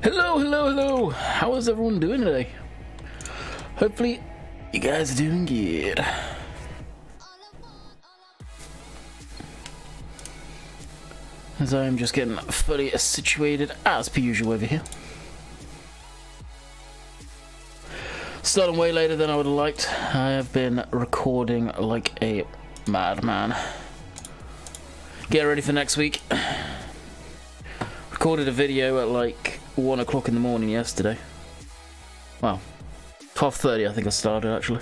Hello, hello, hello. How is everyone doing today? Hopefully, you guys are doing good. As I am just getting fully situated as per usual over here. Starting way later than I would have liked. I have been recording like a madman. Get ready for next week. Recorded a video at like 1 o'clock in the morning yesterday. Well, 12:30 I think I started actually.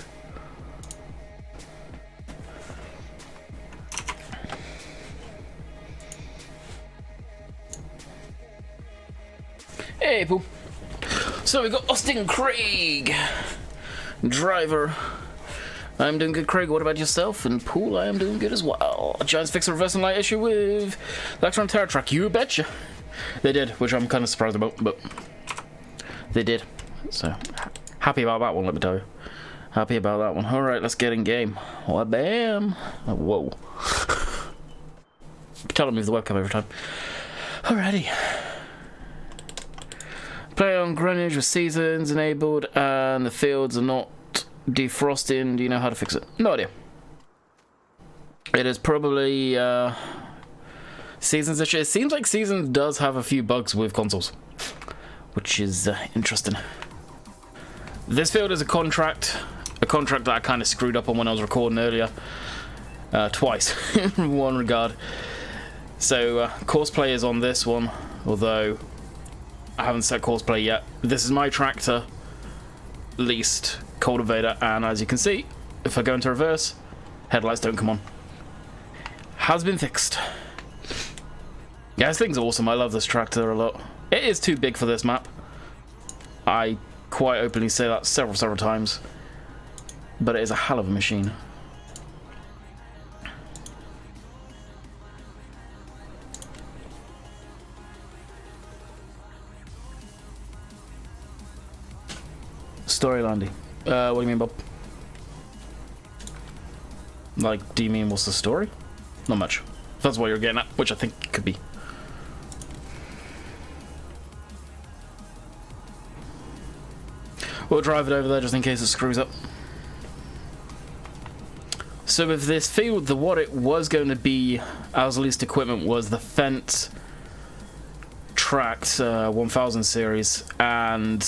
Hey, Pooh. So we got Austin Craig, driver. I'm doing good, Craig. What about yourself? And Pool, I am doing good as well. Giants fixed a reversing light issue with the Electron Terror Track. You betcha. They did, which I'm kind of surprised about, but they did. So, happy about that one, let me tell you. Happy about that one. Alright, let's get in game. Oh, bam. Oh, whoa. Tell them to move the webcam every time. Alrighty. Play on Greenwich with seasons enabled and the fields are not defrosting. Do you know how to fix it? No idea. It is probably Seasons issue. It seems like Seasons does have a few bugs with consoles, which is interesting. This field is a contract that I kind of screwed up on when I was recording earlier, twice in one regard. So course play is on this one, although I haven't set course play yet. This is my tractor, least cultivator, and as you can see, if I go into reverse, headlights don't come on. Has been fixed. Yeah, this thing's awesome. I love this tractor a lot. It is too big for this map. I quite openly say that several times. But it is a hell of a machine. Story Landy. What do you mean, Bob? Like, do you mean what's the story? Not much. If that's what you're getting at, which I think it could be. We'll drive it over there just in case it screws up. So with this field, what it was going to be as least equipment was the Fendt Tracked 1000 series and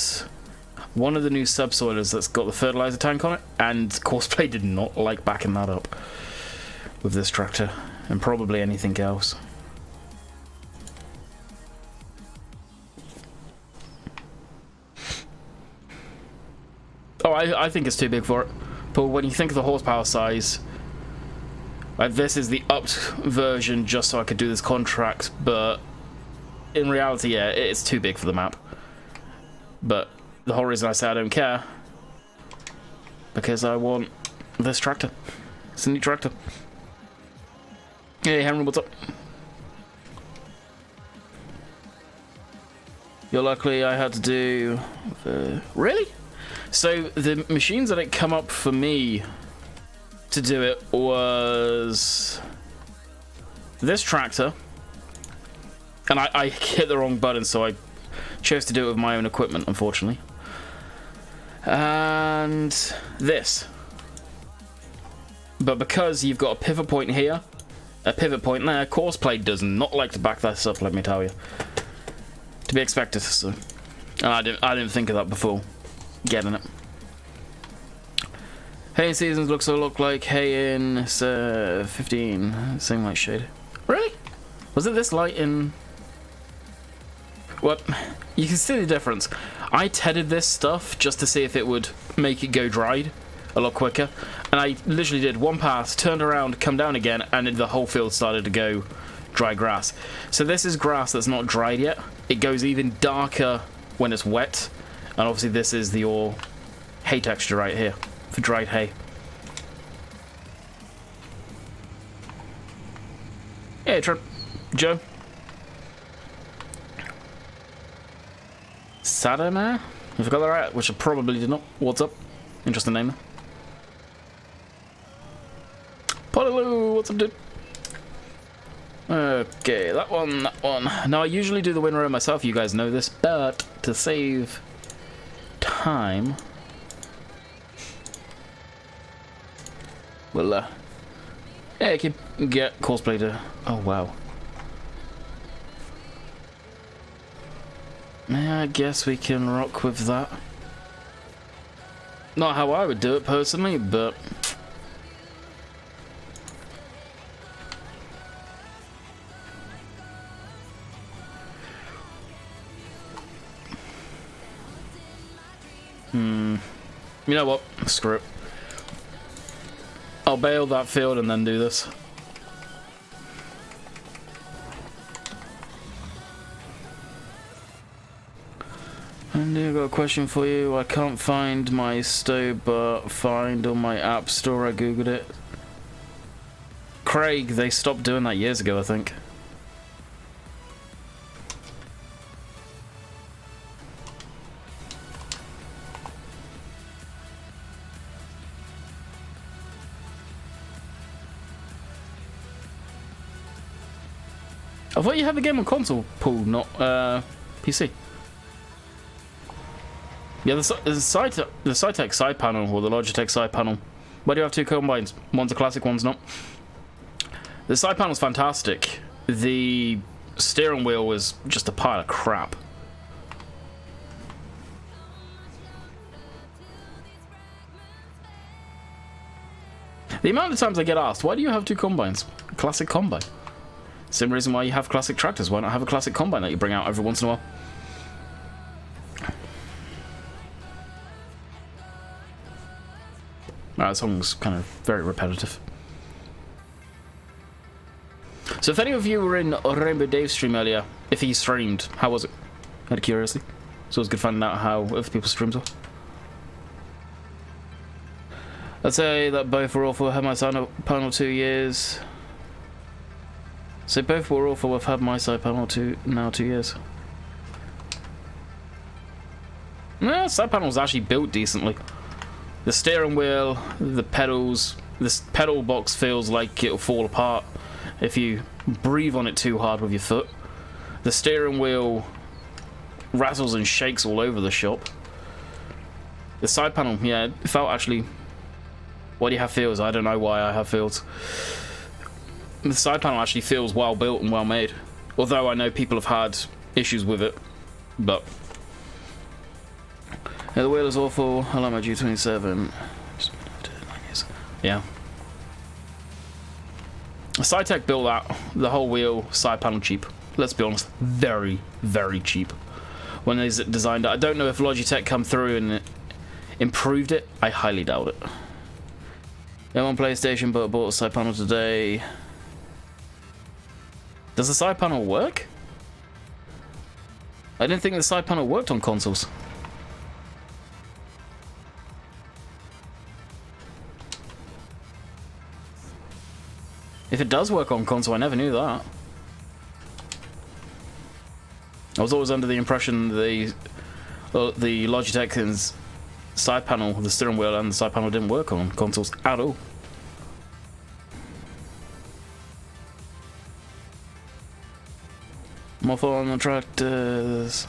one of the new subsoilers that's got the fertilizer tank on it, and Courseplay did not like backing that up with this tractor, and probably anything else. Oh, I think it's too big for it. But when you think of the horsepower size, like this is the upped version just so I could do this contract, but in reality, yeah, it's too big for the map. But the whole reason I say I don't care, because I want this tractor. It's a neat tractor. Hey Henry, what's up? You're lucky I had to do... Really? So the machines that had come up for me to do it was this tractor, and I hit the wrong button, so I chose to do it with my own equipment, unfortunately. And this. But because you've got a pivot point here, a pivot point there, Courseplay does not like to back this up, let me tell you. To be expected, so. And I didn't think of that before getting it. Hay in Seasons looks a lot like hay in 15. Same light shade. Really? Was it this light in... What? You can see the difference. I tedded this stuff just to see if it would make it go dried a lot quicker. And I literally did one pass, turned around, come down again, and the whole field started to go dry grass. So this is grass that's not dried yet. It goes even darker when it's wet. And obviously this is your hay texture right here for dried hay. Hey, Joe. Sadama? If I got that right, which I probably did not. What's up? Interesting name. Polyloo, what's up, dude? Okay, that one, that one. Now, I usually do the win row myself, you guys know this, but to save time, we'll, yeah, you can get cosplay to, oh wow. Yeah, I guess we can rock with that. Not how I would do it personally, but you know what? Screw it. I'll bail that field and then do this. And I've got a question for you. I can't find my Stoba find on my app store. I googled it. Craig, they stopped doing that years ago, I think. I thought you had the game on console, Paul, not PC. Yeah, the Cytec side panel, or the Logitech side panel. Why do you have two combines? One's a classic, one's not. The side panel's fantastic. The steering wheel was just a pile of crap. The amount of times I get asked, why do you have two combines? Classic combine. Same reason why you have classic tractors. Why not have a classic combine that you bring out every once in a while? That song's kind of very repetitive. So if any of you were in Rainbow Dave's stream earlier, if he streamed, how was it? Out of curiosity. So it was good finding out how other people's streams were. I'd say that both were awful. I had my side panel 2 years. So both were awful. I've had my side panel now 2 years. No, side panel was actually built decently. The steering wheel, the pedals, this pedal box feels like it'll fall apart if you breathe on it too hard with your foot. The steering wheel rattles and shakes all over the shop. The side panel, yeah, it felt actually... Why do you have feels? I don't know why I have feels. The side panel actually feels well built and well made. Although I know people have had issues with it, but... Yeah, the wheel is awful. I like my G27. Yeah. Cytec built that, the whole wheel, side panel cheap. Let's be honest, very, very cheap. When they designed it, I don't know if Logitech come through and improved it. I highly doubt it. I'm on PlayStation, but I bought a side panel today. Does the side panel work? I didn't think the side panel worked on consoles. If it does work on console, I never knew that. I was always under the impression the Logitech's side panel, the steering wheel and the side panel didn't work on consoles at all. More on the tractors.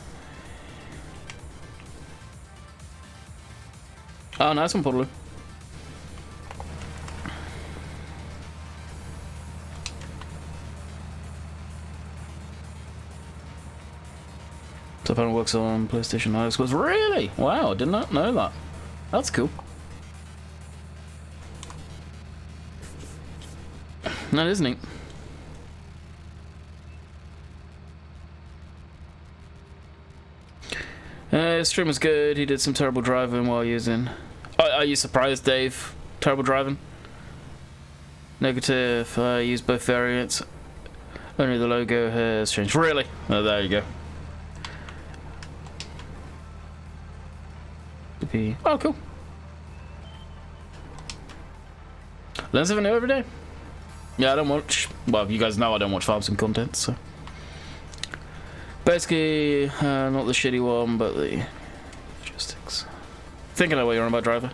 Oh, nice one, Podlu. Side panel works on PlayStation 9 Xbox. Really? Wow, did not know that. That's cool. That is neat. His stream was good. He did some terrible driving while using. Are you surprised, Dave? Terrible driving? Negative. I used both variants. Only the logo has changed. Really? Oh, there you go. Oh, cool. Learn something new every day. Yeah, I don't watch. Well, you guys know I don't watch Farm Sim content, so. Basically, not the shitty one, but the logistics. Think I know what you're on about, driver.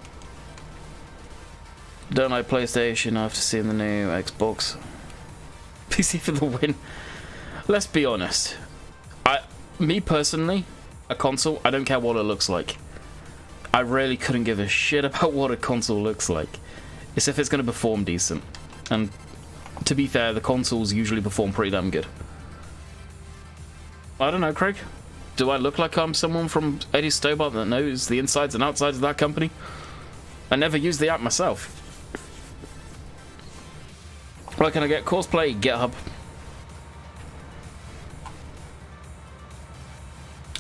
Don't like PlayStation after seeing the new Xbox. PC for the win. Let's be honest. Me personally, a console, I don't care what it looks like. I really couldn't give a shit about what a console looks like. It's if it's going to perform decent. And to be fair, the consoles usually perform pretty damn good. I don't know, Craig. Do I look like I'm someone from Eddie Stobart that knows the insides and outsides of that company? I never used the app myself. Where can I get Courseplay? GitHub.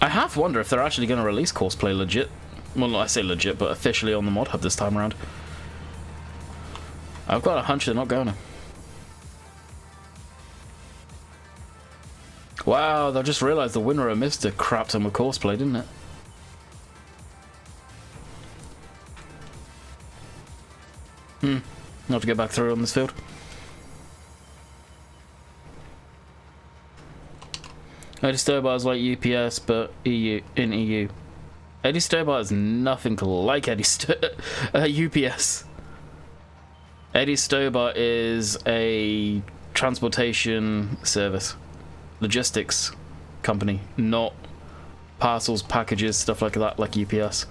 I half wonder if they're actually going to release Courseplay legit. Well, I say legit, but officially on the mod hub this time around. I've got a hunch they're not going to. Wow, I just realised the winner of Mr. crapped on with Courseplay, didn't it? I'll have to get back through on this field. Eddie Stobart is like UPS, but in EU. Eddie Stobart is nothing like UPS. Eddie Stobart is a transportation service, logistics company, not parcels, packages, stuff like that, like UPS.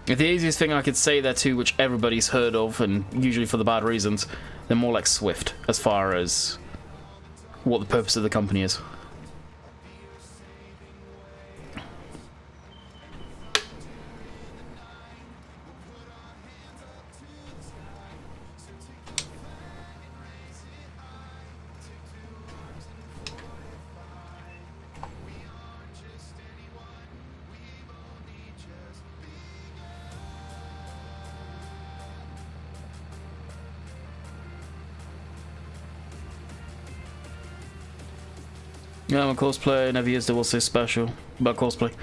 The easiest thing I could say there too, which everybody's heard of, and usually for the bad reasons, they're more like Swift as far as what the purpose of the company is. Yeah, I'm a Courseplay, never used it, what's so special about Courseplay?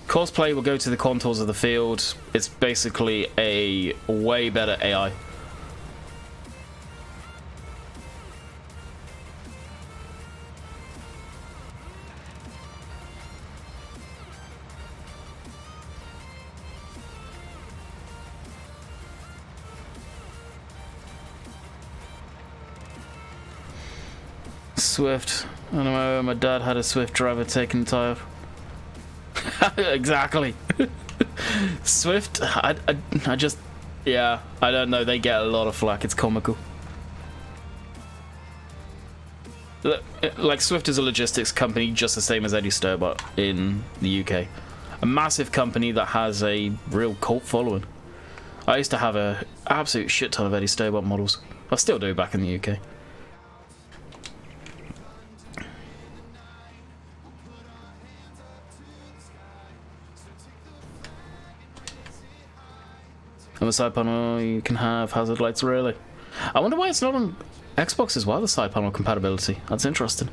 Courseplay will go to the contours of the field. It's basically a way better AI. Swift. I don't know, my dad had a Swift driver taking the tire. Exactly. Swift, I just, yeah, I don't know, they get a lot of flack, it's comical. Like, Swift is a logistics company just the same as Eddie Stobart in the UK. A massive company that has a real cult following. I used to have a absolute shit ton of Eddie Stobart models. I still do back in the UK. On the side panel you can have hazard lights, really. I wonder why it's not on Xbox as well, the side panel compatibility. That's interesting.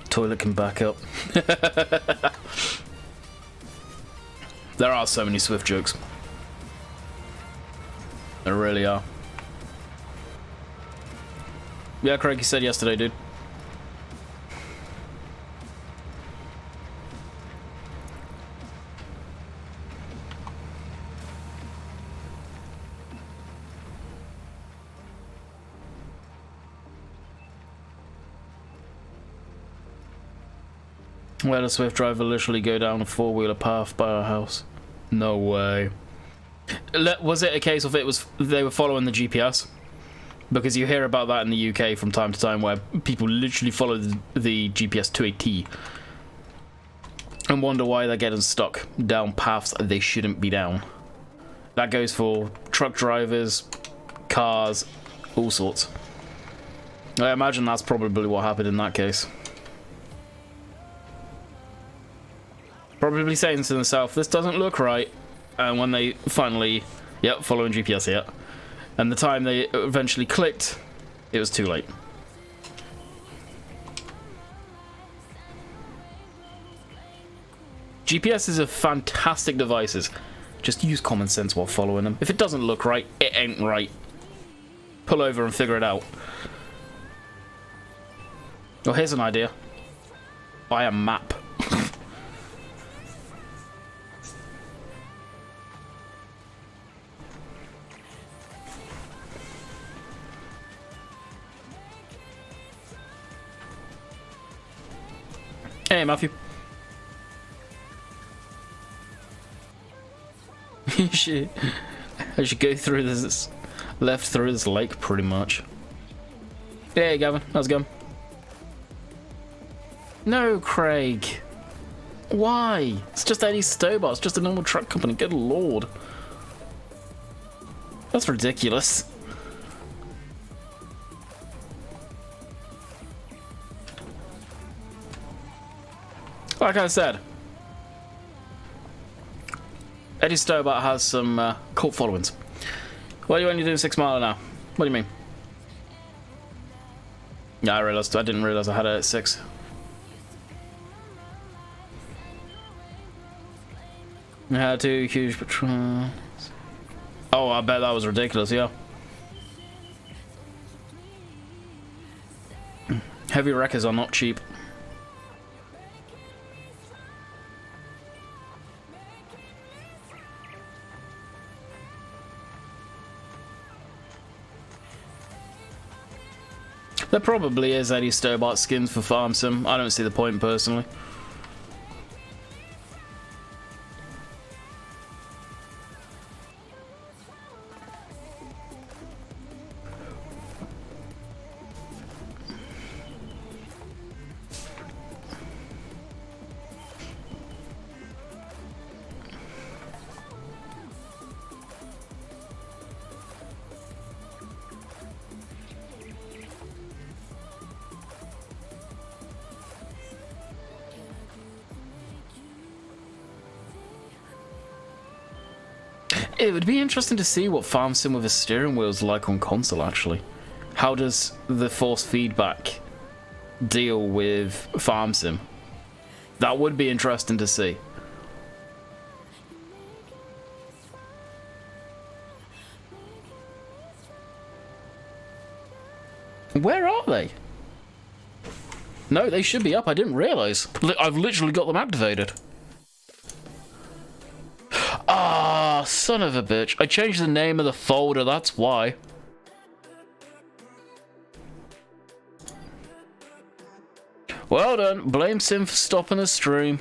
Toilet can back up. There are so many Swift jokes. There really are. Yeah, Craig, you said yesterday, dude. We had a Swift driver literally go down a four-wheeler path by our house. No way. Was it a case of they were following the GPS? Because you hear about that in the UK from time to time, where people literally follow the GPS to a T and wonder why they're getting stuck down paths they shouldn't be down. That goes for truck drivers, cars, all sorts. I imagine that's probably what happened in that case. Probably saying to themselves, this doesn't look right. And when they finally, yep, following GPS here. And the time they eventually clicked, it was too late. GPSs are fantastic devices. Just use common sense while following them. If it doesn't look right, it ain't right. Pull over and figure it out. Oh, here's an idea. Buy a map. Hey, Matthew. I should go through this, left through this lake, pretty much. Hey, Gavin, how's it going? No, Craig. Why? It's just Eddie Stobart. It's just a normal truck company. Good lord. That's ridiculous. Like I said, Eddie Stobart has some cult followings. Why are you only doing 6 mile an hour? What do you mean? Yeah, I didn't realise I had it at 6. I had 2 huge patrols. Oh, I bet that was ridiculous, yeah. Heavy wreckers are not cheap. There probably is Eddie Stobart skins for Farm Sim. I don't see the point personally. It would be interesting to see what Farm Sim with a steering wheel is like on console, actually. How does the force feedback deal with Farm Sim? That would be interesting to see. Where are they? No, they should be up. I didn't realise. I've literally got them activated. Ah, son of a bitch. I changed the name of the folder, that's why. Well done. Blame Sim for stopping the stream.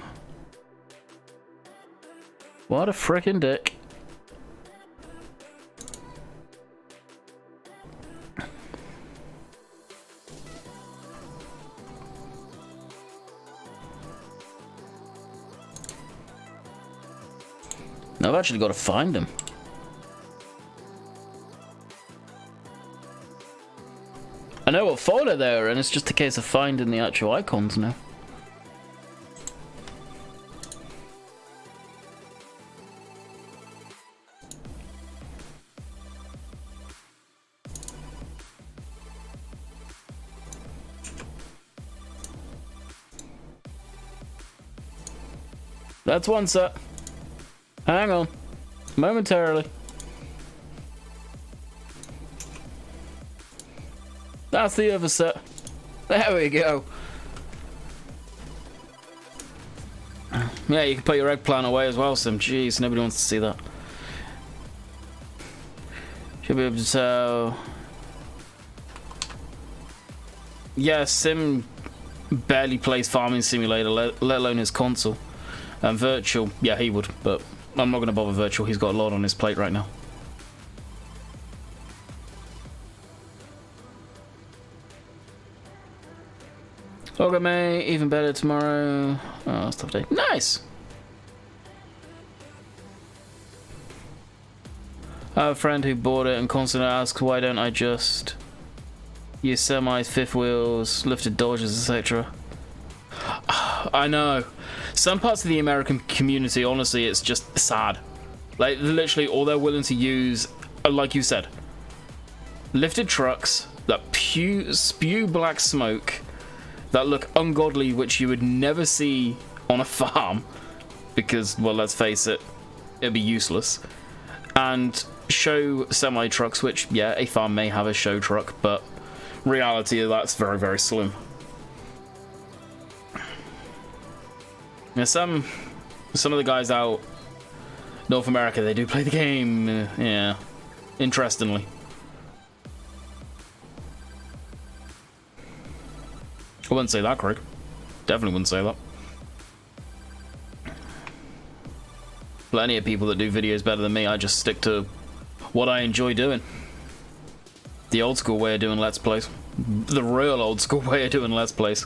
What a frickin' dick. Now I've actually got to find him. I know what folder they're in, it's just a case of finding the actual icons now. That's one set. Hang on. Momentarily. That's the other set. There we go. Yeah, you can put your eggplant away as well, Sim. Jeez, nobody wants to see that. Should be able to tell. Yeah, Sim barely plays Farming Simulator, let alone his console. And Virtual, yeah, he would, but I'm not going to bother Virtual. He's got a lot on his plate right now. Okay, mate. Even better tomorrow. Oh, stuff day. Nice. I have a friend who bought it and constantly asks, why don't I just use semis, fifth wheels, lifted Dodges, etc. I know. Some parts of the American community, honestly, it's just sad. Like, literally, all they're willing to use, like you said, lifted trucks that spew black smoke, that look ungodly, which you would never see on a farm, because, well, let's face it, it'd be useless. And show semi-trucks, which, yeah, a farm may have a show truck, but reality of that's very, very slim. Now, some of the guys out North America, they do play the game, yeah, interestingly. I wouldn't say that, Craig. Definitely wouldn't say that. Plenty of people that do videos better than me. I just stick to what I enjoy doing. The old school way of doing Let's Plays. The real old school way of doing Let's Plays.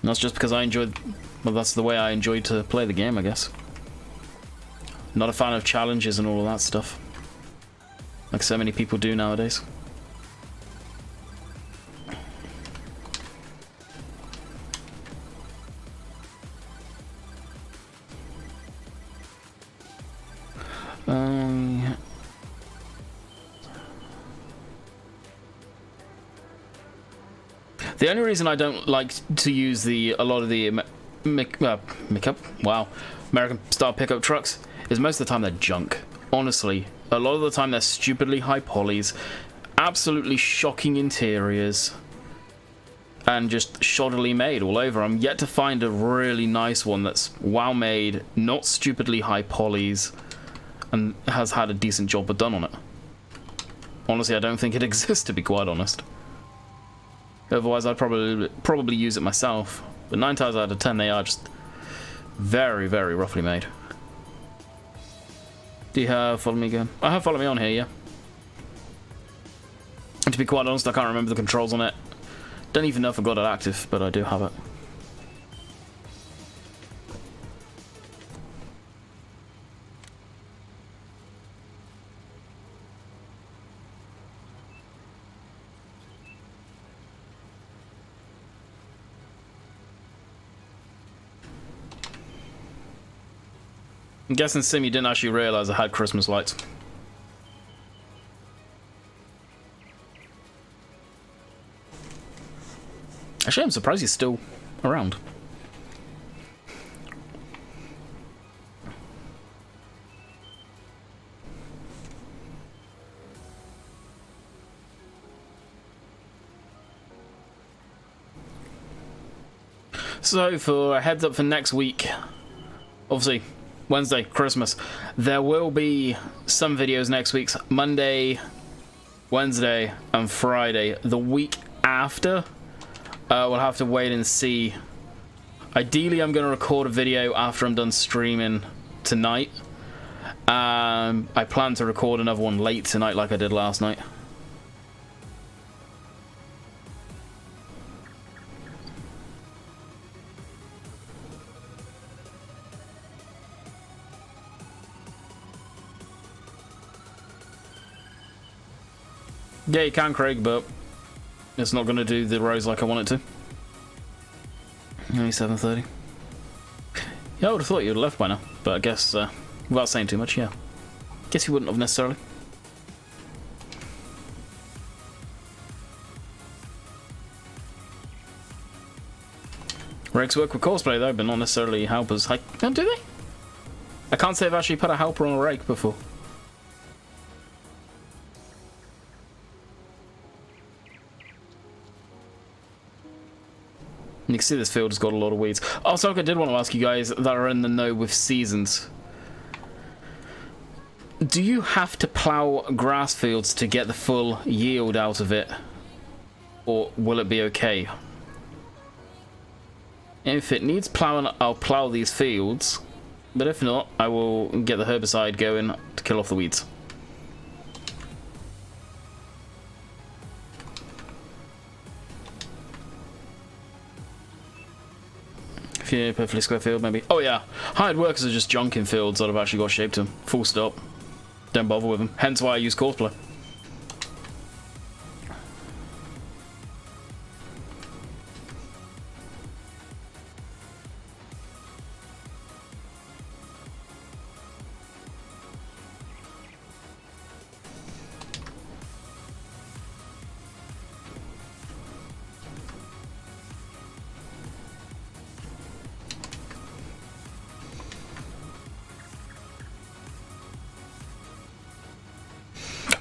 And that's just because I enjoyed... Well, that's the way I enjoy to play the game, I guess. Not a fan of challenges and all of that stuff. Like so many people do nowadays. The only reason I don't like to use a lot of the American style pickup trucks is most of the time they're junk. Honestly, a lot of the time they're stupidly high polys, absolutely shocking interiors, and just shoddily made all over. I'm yet to find a really nice one that's well made, not stupidly high polys, and has had a decent job done on it. Honestly, I don't think it exists, to be quite honest. Otherwise, I'd probably use it myself. But 9 times out of 10, they are just very, very roughly made. Do you have follow me again? I have follow me on here, yeah. And to be quite honest, I can't remember the controls on it. Don't even know if I got it active, but I do have it. I'm guessing, Sim, you didn't actually realise I had Christmas lights. Actually, I'm surprised he's still around. So, for a heads up for next week, obviously, Wednesday, Christmas, there will be some videos next week. Monday, Wednesday, and Friday. The week after, we'll have to wait and see. Ideally, I'm going to record a video after I'm done streaming tonight. I plan to record another one late tonight like I did last night. Yeah, you can, Craig, but it's not going to do the rows like I want it to. Only 7:30. Yeah, I would have thought you would have left by now, but I guess, without saying too much, yeah. Guess you wouldn't have necessarily. Rakes work with cosplay though, but not necessarily helpers. Oh, do they? I can't say I've actually put a helper on a rake before. You can see this field has got a lot of weeds. Also, I did want to ask you guys that are in the know with seasons. Do you have to plough grass fields to get the full yield out of it? Or will it be okay? If it needs ploughing, I'll plough these fields. But if not, I will get the herbicide going to kill off the weeds. Yeah, perfectly square field, maybe. Oh yeah, hired workers are just junk in fields that have actually got shape to them. Full stop. Don't bother with them. Hence why I use cosplay.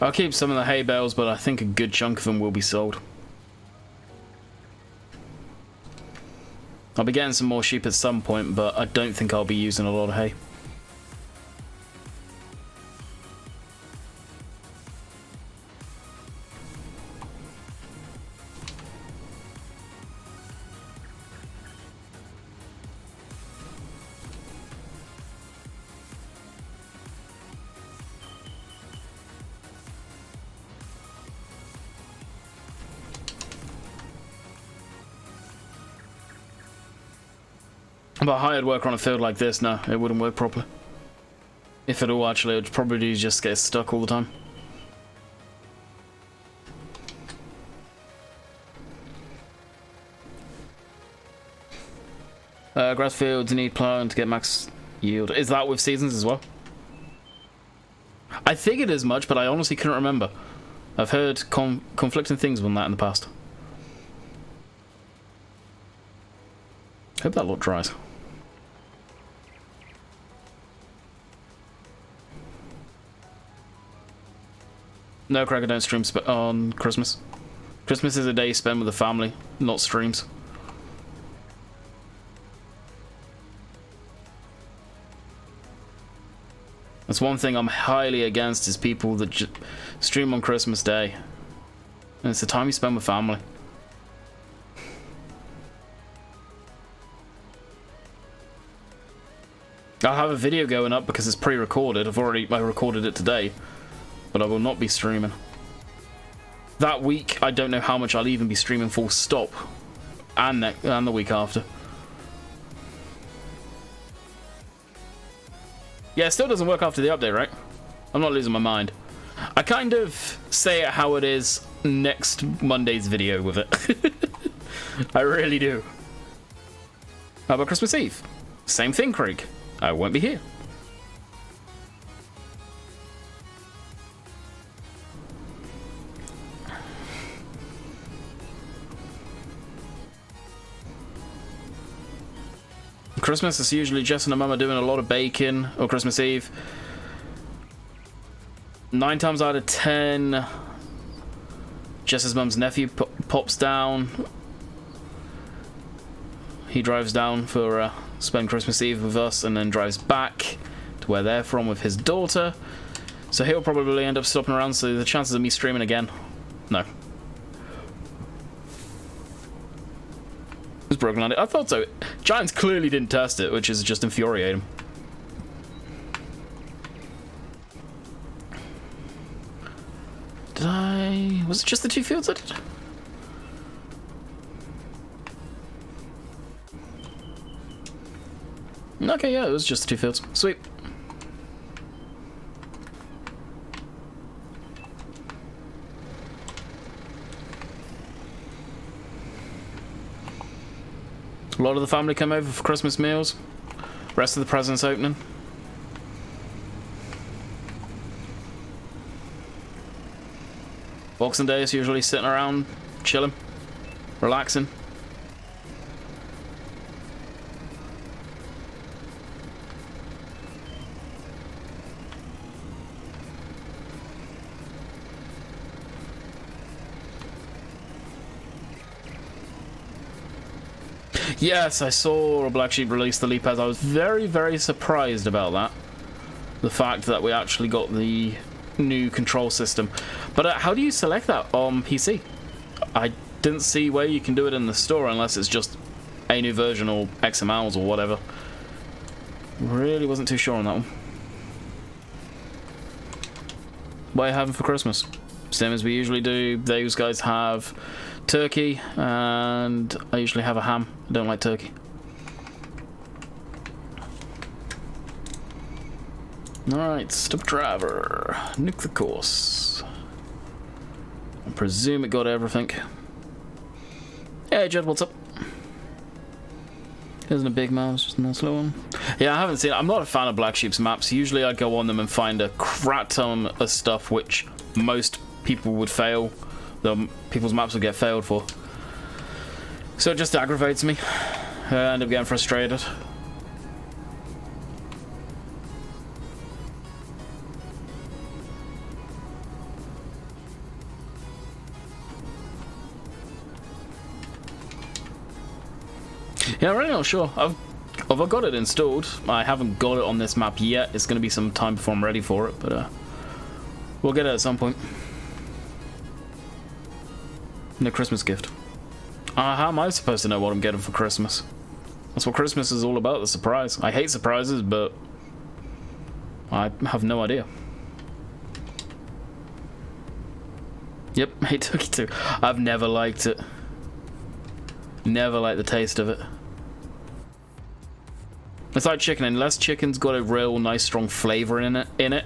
I'll keep some of the hay bales, but I think a good chunk of them will be sold. I'll be getting some more sheep at some point, but I don't think I'll be using a lot of hay. But hired worker on a field like this, no, it wouldn't work properly. If at all, actually, it would probably just get stuck all the time. Grass fields need plowing to get max yield. Is that with seasons as well? I figured as much, but I honestly couldn't remember. I've heard conflicting things on that in the past. Hope that lot dries. No, Craig, I don't stream on Christmas. Christmas is a day spent with the family, not streams. That's one thing I'm highly against, is people that stream on Christmas Day. And it's the time you spend with family. I'll have a video going up because it's pre-recorded. I recorded it today. But I will not be streaming. That week, I don't know how much I'll even be streaming full stop. And the week after. Yeah, it still doesn't work after the update, right? I'm not losing my mind. I kind of say it how it is next Monday's video with it. I really do. How about Christmas Eve? Same thing, Craig. I won't be here. Christmas is usually Jess and her mum are doing a lot of baking, or Christmas Eve. 9 times out of 10, Jess's mum's nephew pops down. He drives down for spend Christmas Eve with us, and then drives back to where they're from with his daughter. So he'll probably end up stopping around. So the chances of me streaming again, no. It's broken on it. I thought so. Giants clearly didn't test it, which is just infuriating. Was it just the 2 fields I did? Okay, yeah, it was just the 2 fields. Sweet. A lot of the family come over for Christmas meals. Rest of the presents opening. Boxing Day is usually sitting around, chilling, relaxing. Yes, I saw a Black Sheep release the Leap Pads. I was very, very surprised about that. The fact that we actually got the new control system. But how do you select that on PC? I didn't see where you can do it in the store unless it's just a new version or XMLs or whatever. Really wasn't too sure on that one. What are you having for Christmas? Same as we usually do. Those guys have turkey, and I usually have a ham. I don't like turkey. Alright, stop driver. Nuke the course. I presume it got everything. Hey Jed, what's up? Isn't a big map, it's just a nice little one. Yeah, I haven't seen it. I'm not a fan of Black Sheep's maps. Usually I go on them and find a crap ton of stuff which most people would fail. People's maps would get failed for. So it just aggravates me. I end up getting frustrated. Yeah, I'm really not sure. I've got it installed. I haven't got it on this map yet. It's going to be some time before I'm ready for it, but we'll get it at some point. No Christmas gift. How am I supposed to know what I'm getting for Christmas? That's what Christmas is all about, the surprise. I hate surprises, but I have no idea. Yep, hate turkey too. I've never liked it. Never liked the taste of it. It's like chicken. Unless chicken's got a real nice strong flavor in it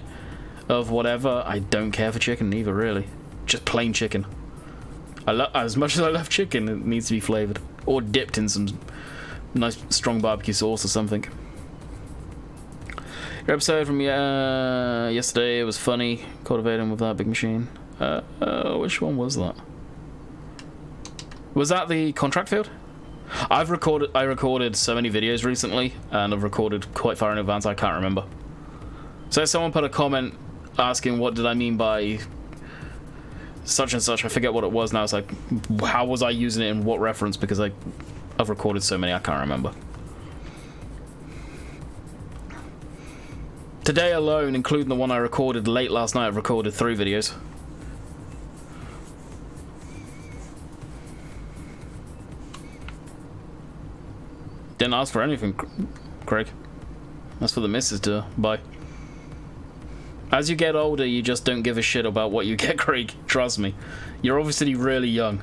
of whatever, I don't care for chicken either, really. Just plain chicken. As much as I love chicken, it needs to be flavored or dipped in some nice strong barbecue sauce or something. Your episode from yesterday was funny. Cultivating with that big machine. Which one was that? Was that the contract field? I recorded so many videos recently, and I've recorded quite far in advance, I can't remember. So someone put a comment asking what did I mean by such and such. I forget what it was now. It's like, how was I using it in what reference? Because I've recorded so many, I can't remember. Today alone, including the one I recorded late last night, I've recorded 3 videos. Didn't ask for anything, Craig. That's for the missus to buy. As you get older, you just don't give a shit about what you get, Craig. Trust me. You're obviously really young.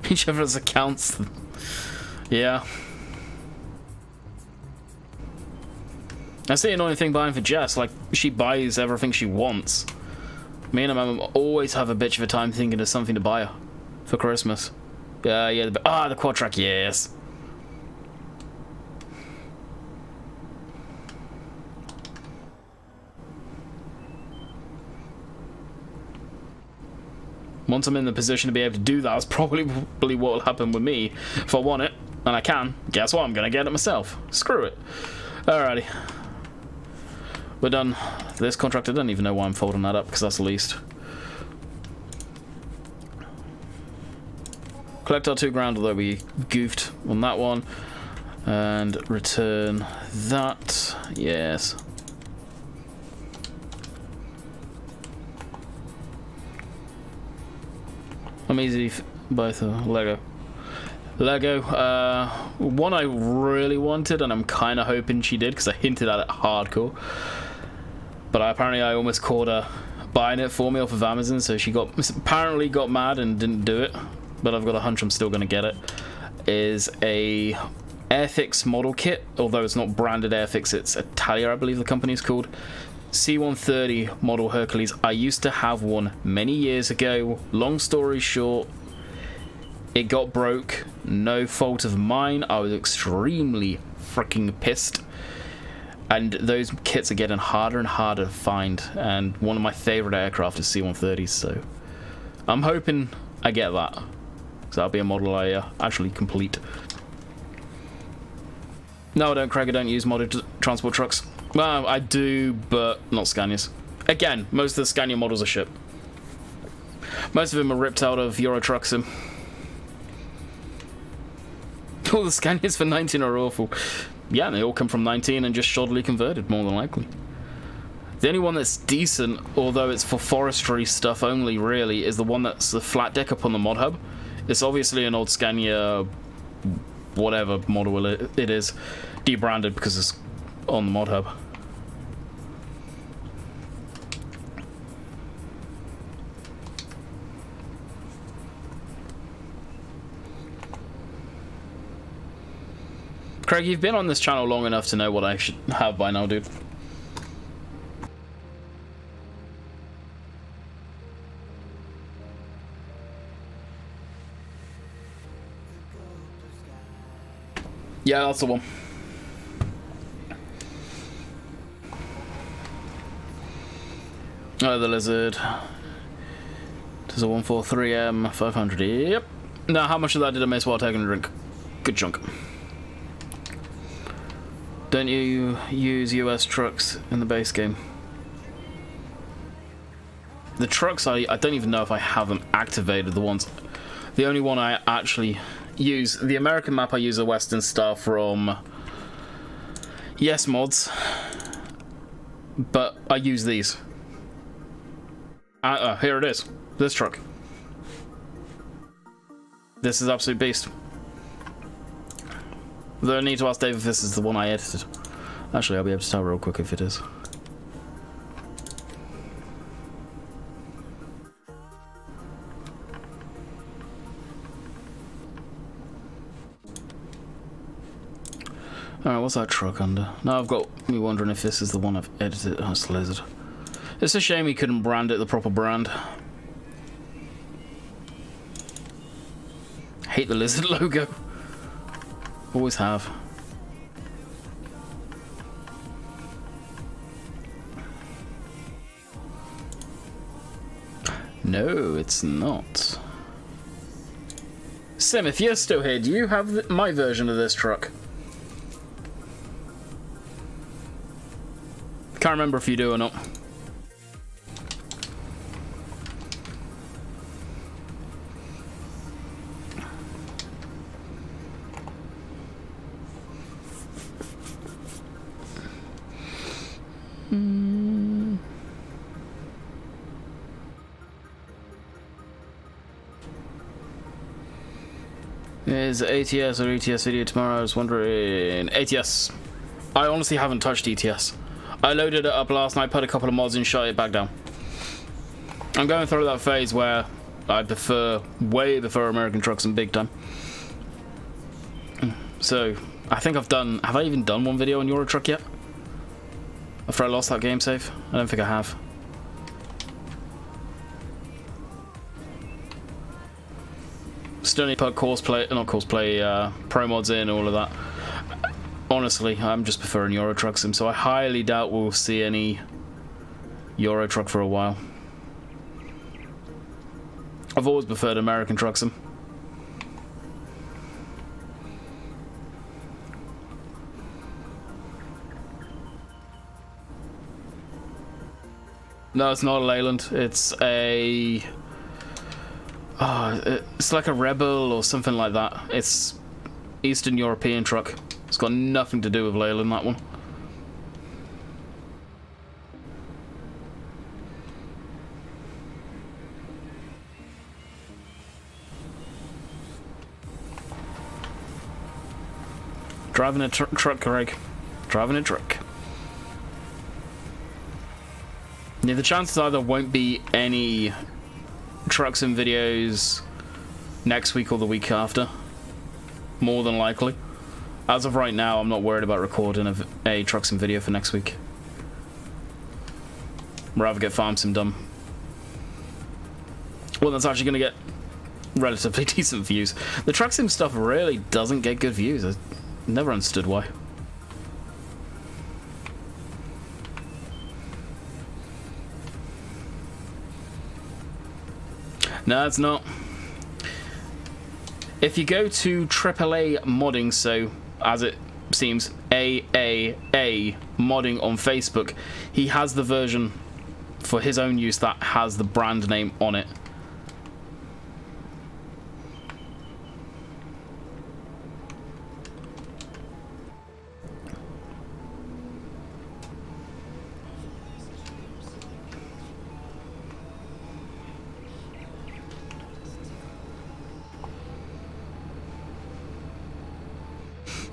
Each other's accounts. Yeah. That's the annoying thing buying for Jess. Like, she buys everything she wants. Me and my mum always have a bitch of a time thinking of something to buy her for Christmas. Yeah, the quad track, yes. Once I'm in the position to be able to do that, that's probably what will happen with me. If I want it, and I can, guess what? I'm going to get it myself. Screw it. Alrighty. We're done. This contract, I don't even know why I'm folding that up, because that's the least. Collect our £2,000, although we goofed on that one. And return that. Yes. I'm easy both Lego. One I really wanted, and I'm kind of hoping she did, because I hinted at it hardcore. But apparently I almost caught her buying it for me off of Amazon, so she apparently got mad and didn't do it. But I've got a hunch I'm still going to get it. Is a Airfix model kit, although it's not branded Airfix, it's Italia, I believe the company's called. C-130 model Hercules. I used to have one many years ago. Long story short, it got broke. No fault of mine. I was extremely freaking pissed. And those kits are getting harder and harder to find. And one of my favorite aircraft is C-130s, so I'm hoping I get that. So that'll be a model I actually complete. No, I don't, Craig. I don't use modded transport trucks. Well, I do, but not Scanias. Again, most of the Scania models are shit. Most of them are ripped out of Euro Truck Sim. All the Scanias for 19 are awful. Yeah, they all come from 19 and just shoddily converted, more than likely. The only one that's decent, although it's for forestry stuff only, really, is the one that's the flat deck up on the mod hub. It's obviously an old Scania, whatever model it is, debranded because it's on the mod hub. Craig, you've been on this channel long enough to know what I should have by now, dude. Yeah, that's the one. Oh, the Lizard. There's a 143M 500. Yep. Now, how much of that did I miss while taking a drink? Good chunk. Don't you use US trucks in the base game? The trucks, I don't even know if I have them activated. The only one I actually use, the American map I use, a Western Star from Yes Mods, but I use these. Here it is. This truck. This is absolute beast. Though I need to ask Dave if this is the one I edited. Actually, I'll be able to tell real quick if it is. Alright, what's that truck under? Now I've got me wondering if this is the one I've edited. Oh, it's the Lizard. It's a shame he couldn't brand it the proper brand. Hate the Lizard logo. Always have. No, it's not. Sim, if you're still here, do you have my version of this truck? Can't remember if you do or not. Is ATS or ETS video tomorrow? I was wondering. ATS. I honestly haven't touched ETS. I loaded it up last night, put a couple of mods in, shut it back down. I'm going through that phase where I way prefer American trucks and big time. So, I think have I even done one video on Euro Truck yet? After I lost that game save? I don't think I have. Still need to put pro mods in, all of that. Honestly, I'm just preferring Euro Truck Sim, so I highly doubt we'll see any Euro Truck for a while. I've always preferred American Truck Sim. No, it's not a Leyland. It's a... it's like a Rebel or something like that. It's Eastern European truck. It's got nothing to do with Leyland, that one. Driving a truck, Craig. Driving a truck. Yeah, the chances are there won't be any trucks and videos next week or the week after. More than likely. As of right now, I'm not worried about recording a trucks and video for next week. Rather get Farm Sim done. Well, that's actually going to get relatively decent views. The truck sim stuff really doesn't get good views. I never understood why. No, it's not. If you go to AAA modding, so as it seems, AAA modding on Facebook, he has the version for his own use that has the brand name on it.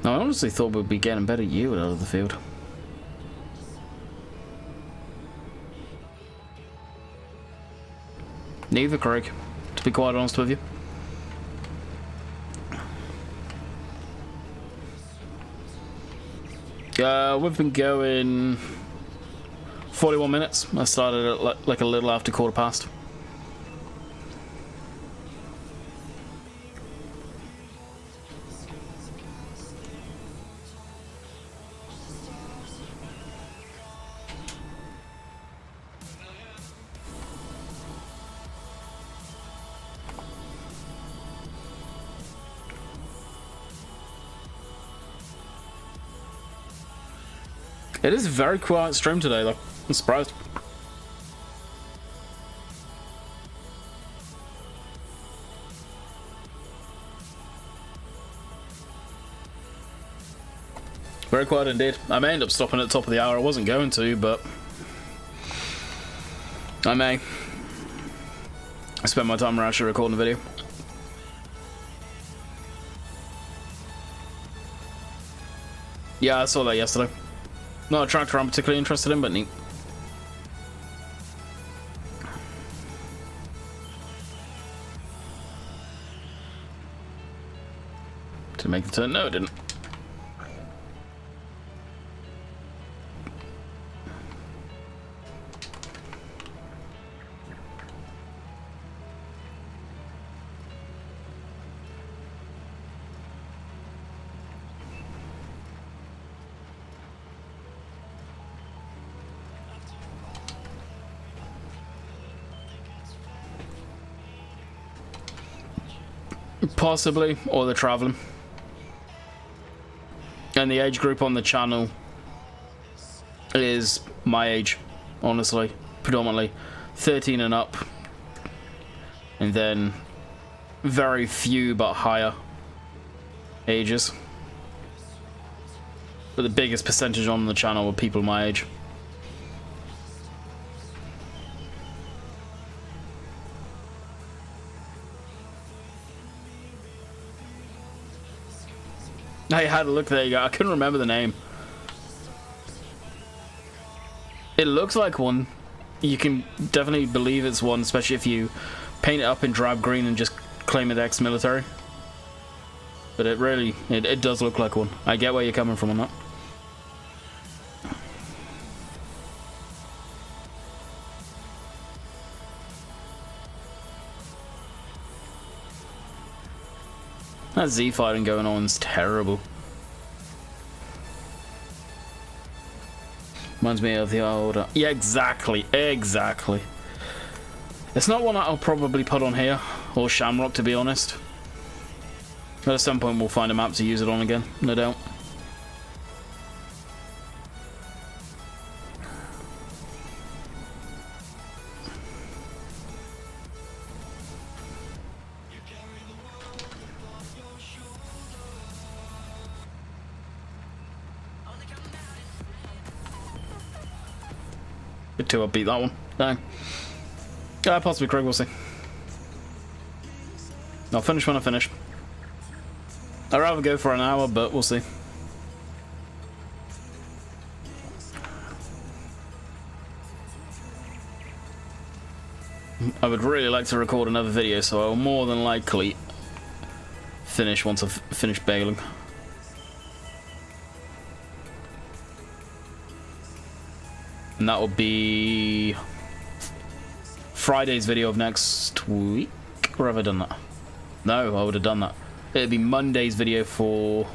I honestly thought we'd be getting better yield out of the field. Neither, Craig, to be quite honest with you. We've been going 41 minutes. I started at like a little after 1:15. It is a very quiet stream today, though. I'm surprised. very quiet indeed. I may end up stopping at the top of the hour. I wasn't going to, but I may. I spent my time actually recording the video. Yeah, I saw that yesterday. Not a tractor I'm particularly interested in, but neat. Did it make the turn? No, it didn't. Possibly, or they're traveling. And the age group on the channel is my age, honestly, predominantly 13 and up, and then very few but higher ages. But the biggest percentage on the channel are people my age. I had a look, there you go. I couldn't remember the name. It looks like one. You can definitely believe it's one, especially if you paint it up in drab green and just claim it ex-military. But it really, it does look like one. I get where you're coming from on that. That Z fighting going on is terrible. Reminds me of the old... yeah, exactly. Exactly. It's not one I'll probably put on here, or Shamrock, to be honest. But at some point we'll find a map to use it on again, no doubt. Bit too upbeat, that one. Dang. Possibly Craig, we'll see. I'll finish when I finish. I'd rather go for an hour, but we'll see. I would really like to record another video, so I'll more than likely finish once I've finished baling. And that will be Friday's video of next week. Or have I done that? No, I would have done that. It'd be Monday's video for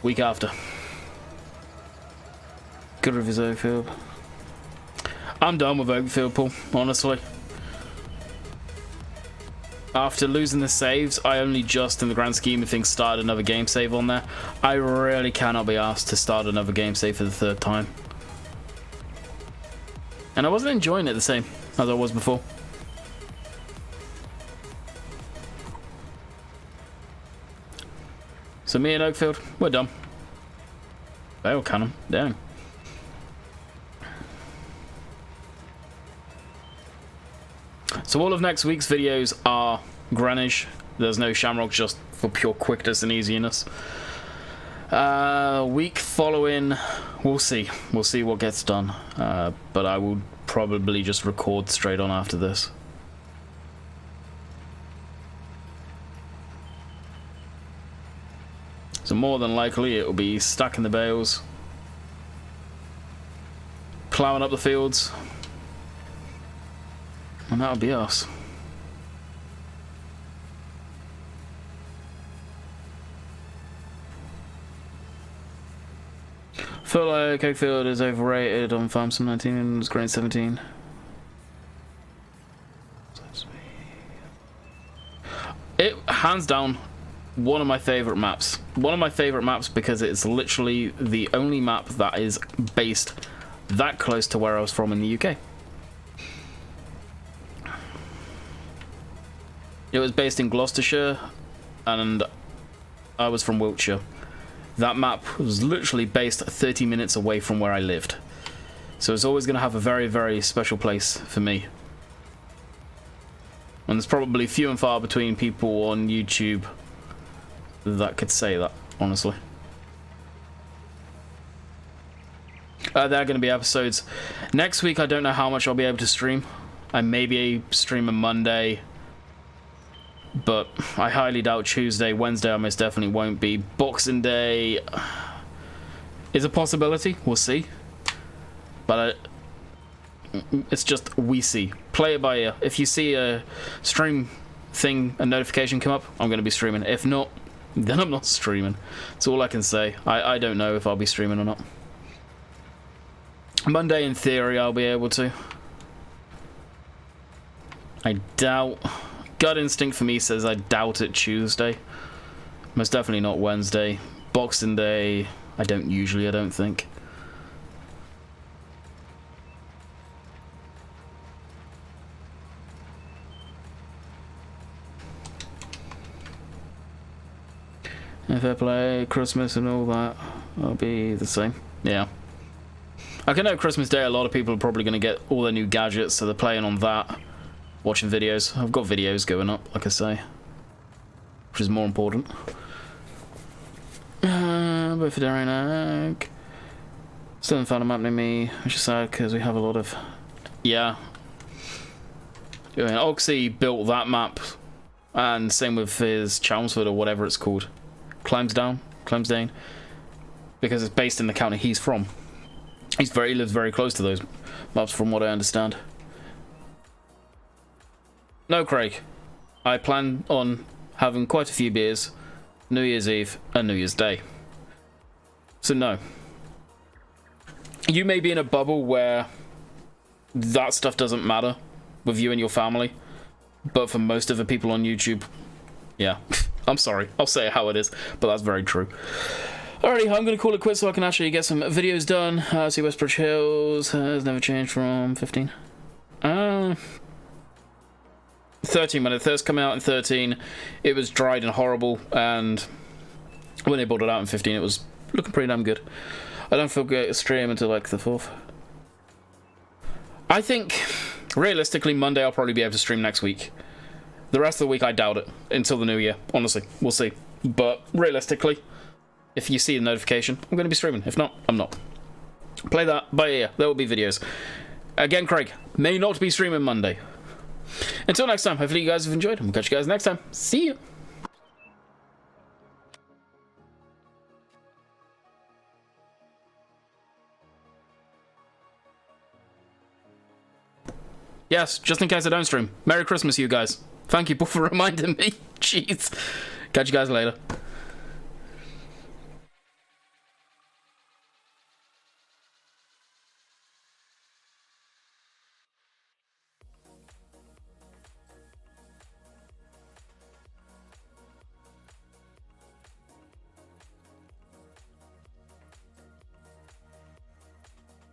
week after. Good reviews, Oakfield. I'm done with Oakfield, Paul, honestly. After losing the saves, I only just, in the grand scheme of things, started another game save on there. I really cannot be asked to start another game save for the third time. And I wasn't enjoying it the same as I was before. So me and Oakfield, we're done. Bale cannon, dang. So all of next week's videos are Greenwich. There's no Shamrock, just for pure quickness and easiness. Week following, we'll see. We'll see what gets done. But I will probably just record straight on after this. So more than likely it will be stacking the bales, ploughing up the fields, and that'll be us. Feel like Oakfield is overrated on Farm Sim 19 and it's grade 17. It, hands down, one of my favourite maps. One of my favourite maps because it's literally the only map that is based that close to where I was from in the UK. It was based in Gloucestershire and I was from Wiltshire. that map was literally based 30 minutes away from where I lived. So it's always going to have a very, very special place for me. And there's probably few and far between people on YouTube that could say that, honestly. There are going to be episodes. Next week, I don't know how much I'll be able to stream. I may be stream on Monday, but I highly doubt Tuesday. Wednesday, I most definitely won't be. Boxing Day is a possibility. We'll see. But it's just we see. Play it by ear. If you see a stream thing, a notification come up, I'm going to be streaming. If not, then I'm not streaming. That's all I can say. I don't know if I'll be streaming or not. Monday, in theory, I'll be able to. I doubt. Gut instinct for me says I doubt it Tuesday. Most definitely not Wednesday. Boxing Day, I don't think. If I play Christmas and all that, I'll be the same. Yeah. I can know Christmas Day, a lot of people are probably going to get all their new gadgets, so they're playing on that. Watching videos. I've got videos going up, like I say. Which is more important. But for Darren Egg. Still haven't found a map near me, which is sad because we have a lot of... Yeah. Oxy built that map. And same with his Chelmsford or whatever it's called. Chelmsdale. Because it's based in the county he's from. He lives very close to those maps from what I understand. No, Craig. I plan on having quite a few beers New Year's Eve and New Year's Day. So no. You may be in a bubble where that stuff doesn't matter with you and your family, but for most of the people on YouTube, yeah. I'm sorry. I'll say it how it is, but that's very true. Alrighty, I'm going to call it quits so I can actually get some videos done. See Westbridge Hills has never changed from 15. 13 when it first came out in 13, it was dried and horrible, and when they brought it out in 15, it was looking pretty damn good. I don't forget a stream until like the 4th. I think, realistically, Monday I'll probably be able to stream next week. The rest of the week, I doubt it until the new year. Honestly, we'll see. But realistically, if you see the notification, I'm going to be streaming. If not, I'm not. Play that by ear. There will be videos. Again, Craig, may not be streaming Monday. Until next time, hopefully you guys have enjoyed. We'll catch you guys next time. See you. Yes, just in case I don't stream. Merry Christmas, you guys. Thank you for reminding me. Jeez. Catch you guys later.